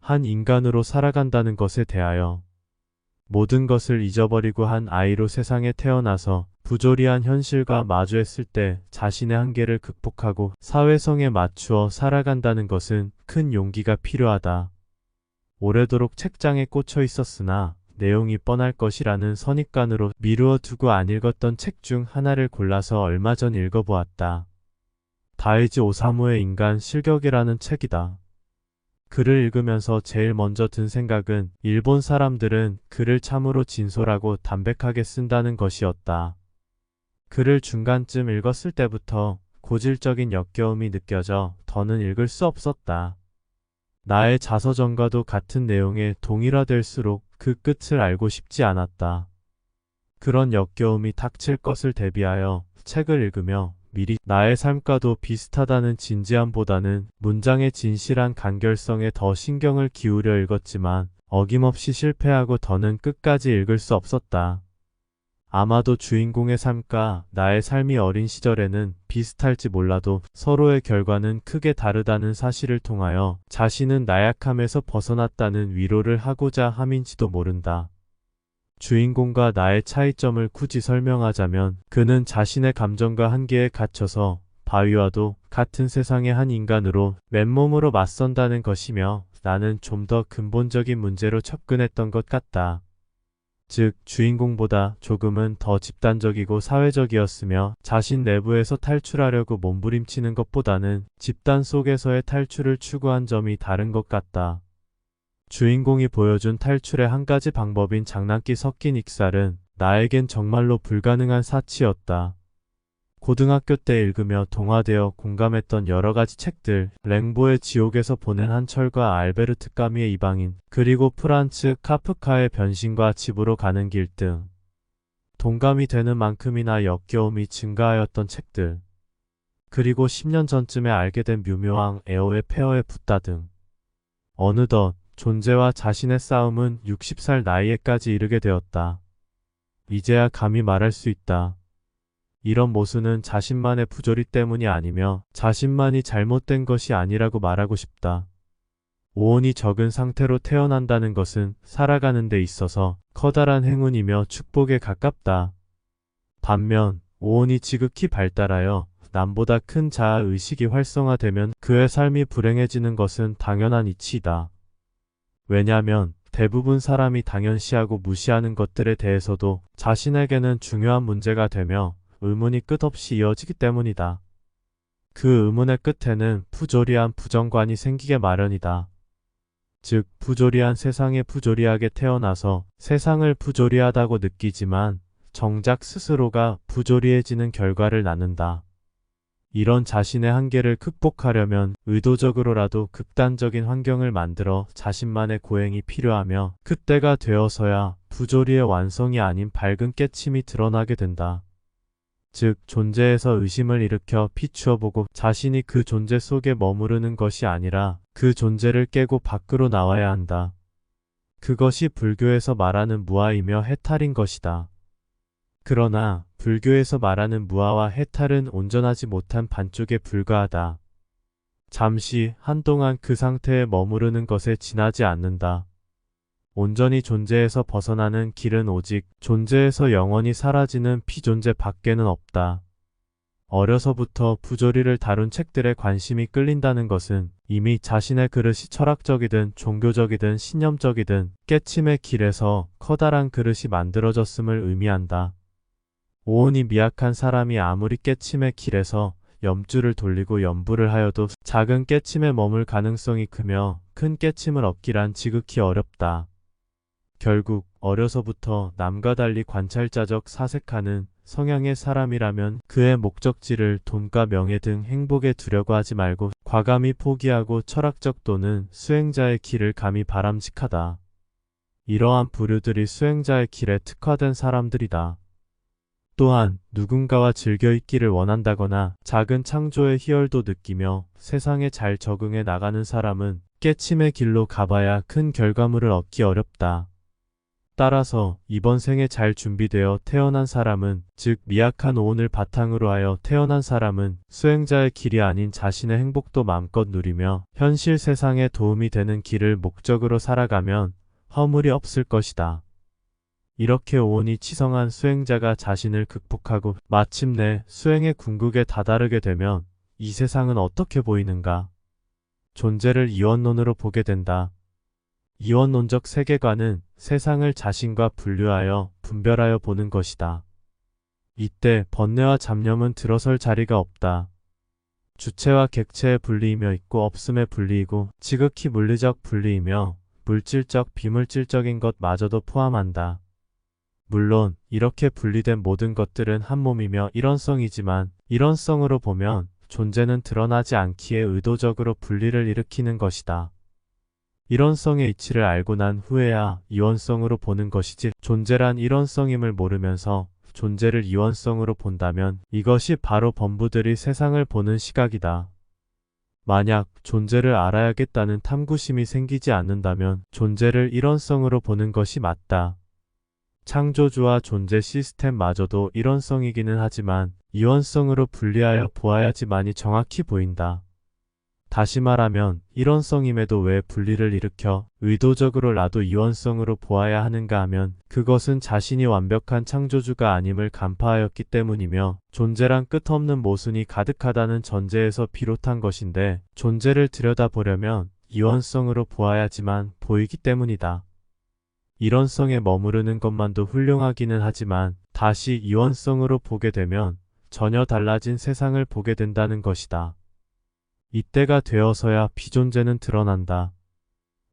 한 인간으로 살아간다는 것에 대하여 모든 것을 잊어버리고 한 아이로 세상에 태어나서 부조리한 현실과 마주했을 때 자신의 한계를 극복하고 사회성에 맞추어 살아간다는 것은 큰 용기가 필요하다. 오래도록 책장에 꽂혀 있었으나 내용이 뻔할 것이라는 선입관으로 미루어 두고 안 읽었던 책 중 하나를 골라서 얼마 전 읽어보았다. 다이지 오사무의 인간 실격이라는 책이다. 글을 읽으면서 제일 먼저 든 생각은 일본 사람들은 글을 참으로 진솔하고 담백하게 쓴다는 것이었다. 글을 중간쯤 읽었을 때부터 고질적인 역겨움이 느껴져 더는 읽을 수 없었다. 나의 자서전과도 같은 내용에 동일화될수록 그 끝을 알고 싶지 않았다. 그런 역겨움이 닥칠 것을 대비하여 책을 읽으며 미리 나의 삶과도 비슷하다는 진지함보다는 문장의 진실한 간결성에 더 신경을 기울여 읽었지만 어김없이 실패하고 더는 끝까지 읽을 수 없었다. 아마도 주인공의 삶과 나의 삶이 어린 시절에는 비슷할지 몰라도 서로의 결과는 크게 다르다는 사실을 통하여 자신은 나약함에서 벗어났다는 위로를 하고자 함인지도 모른다. 주인공과 나의 차이점을 굳이 설명하자면 그는 자신의 감정과 한계에 갇혀서 바위와도 같은 세상의 한 인간으로 맨몸으로 맞선다는 것이며 나는 좀 더 근본적인 문제로 접근했던 것 같다. 즉 주인공보다 조금은 더 집단적이고 사회적이었으며 자신 내부에서 탈출하려고 몸부림치는 것보다는 집단 속에서의 탈출을 추구한 점이 다른 것 같다. 주인공이 보여준 탈출의 한 가지 방법인 장난기 섞인 익살은 나에겐 정말로 불가능한 사치였다. 고등학교 때 읽으며 동화되어 공감했던 여러 가지 책들, 랭보의 지옥에서 보낸 한철과 알베르트 까미의 이방인, 그리고 프란츠 카프카의 변신과 집으로 가는 길 등 동감이 되는 만큼이나 역겨움이 증가하였던 책들, 그리고 10년 전쯤에 알게 된 묘묘왕 에어의 폐허에 붙다 등 어느덧 존재와 자신의 싸움은 60살 나이에까지 이르게 되었다. 이제야 감히 말할 수 있다. 이런 모순은 자신만의 부조리 때문이 아니며 자신만이 잘못된 것이 아니라고 말하고 싶다. 오온이 적은 상태로 태어난다는 것은 살아가는 데 있어서 커다란 행운이며 축복에 가깝다. 반면 오온이 지극히 발달하여 남보다 큰 자아의식이 활성화되면 그의 삶이 불행해지는 것은 당연한 이치이다. 왜냐하면 대부분 사람이 당연시하고 무시하는 것들에 대해서도 자신에게는 중요한 문제가 되며 의문이 끝없이 이어지기 때문이다. 그 의문의 끝에는 부조리한 부정관이 생기게 마련이다. 즉 부조리한 세상에 부조리하게 태어나서 세상을 부조리하다고 느끼지만 정작 스스로가 부조리해지는 결과를 낳는다. 이런 자신의 한계를 극복하려면 의도적으로라도 극단적인 환경을 만들어 자신만의 고행이 필요하며 그때가 되어서야 부조리의 완성이 아닌 밝은 깨침이 드러나게 된다. 즉 존재에서 의심을 일으켜 비추어보고 자신이 그 존재 속에 머무르는 것이 아니라 그 존재를 깨고 밖으로 나와야 한다. 그것이 불교에서 말하는 무아이며 해탈인 것이다. 그러나 불교에서 말하는 무아와 해탈은 온전하지 못한 반쪽에 불과하다. 잠시 한동안 그 상태에 머무르는 것에 지나지 않는다. 온전히 존재에서 벗어나는 길은 오직 존재에서 영원히 사라지는 피존재 밖에는 없다. 어려서부터 부조리를 다룬 책들에 관심이 끌린다는 것은 이미 자신의 그릇이 철학적이든 종교적이든 신념적이든 깨침의 길에서 커다란 그릇이 만들어졌음을 의미한다. 오온이 미약한 사람이 아무리 깨침의 길에서 염주를 돌리고 염불을 하여도 작은 깨침에 머물 가능성이 크며 큰 깨침을 얻기란 지극히 어렵다. 결국 어려서부터 남과 달리 관찰자적 사색하는 성향의 사람이라면 그의 목적지를 돈과 명예 등 행복에 두려고 하지 말고 과감히 포기하고 철학적 또는 수행자의 길을 감히 바람직하다. 이러한 부류들이 수행자의 길에 특화된 사람들이다. 또한 누군가와 즐겨 있기를 원한다거나 작은 창조의 희열도 느끼며 세상에 잘 적응해 나가는 사람은 깨침의 길로 가봐야 큰 결과물을 얻기 어렵다. 따라서 이번 생에 잘 준비되어 태어난 사람은, 즉 미약한 오온을 바탕으로 하여 태어난 사람은 수행자의 길이 아닌 자신의 행복도 마음껏 누리며 현실 세상에 도움이 되는 길을 목적으로 살아가면 허물이 없을 것이다. 이렇게 오온이 치성한 수행자가 자신을 극복하고 마침내 수행의 궁극에 다다르게 되면 이 세상은 어떻게 보이는가? 존재를 이원론으로 보게 된다. 이원론적 세계관은 세상을 자신과 분류하여 분별하여 보는 것이다. 이때 번뇌와 잡념은 들어설 자리가 없다. 주체와 객체의 분리이며 있고 없음의 분리이고 지극히 물리적 분리이며 물질적 비물질적인 것마저도 포함한다. 물론 이렇게 분리된 모든 것들은 한 몸이며 일원성이지만 일원성으로 보면 존재는 드러나지 않기에 의도적으로 분리를 일으키는 것이다. 일원성의 이치를 알고 난 후에야 이원성으로 보는 것이지, 존재란 일원성임을 모르면서 존재를 이원성으로 본다면 이것이 바로 범부들이 세상을 보는 시각이다. 만약 존재를 알아야겠다는 탐구심이 생기지 않는다면 존재를 일원성으로 보는 것이 맞다. 창조주와 존재 시스템마저도 일원성이기는 하지만 이원성으로 분리하여 보아야지만이 정확히 보인다. 다시 말하면 일원성임에도 왜 분리를 일으켜 의도적으로 나도 이원성으로 보아야 하는가 하면 그것은 자신이 완벽한 창조주가 아님을 간파하였기 때문이며 존재란 끝없는 모순이 가득하다는 전제에서 비롯한 것인데, 존재를 들여다보려면 이원성으로 보아야지만 보이기 때문이다. 일원성에 머무르는 것만도 훌륭하기는 하지만 다시 이원성으로 보게 되면 전혀 달라진 세상을 보게 된다는 것이다. 이때가 되어서야 비존재는 드러난다.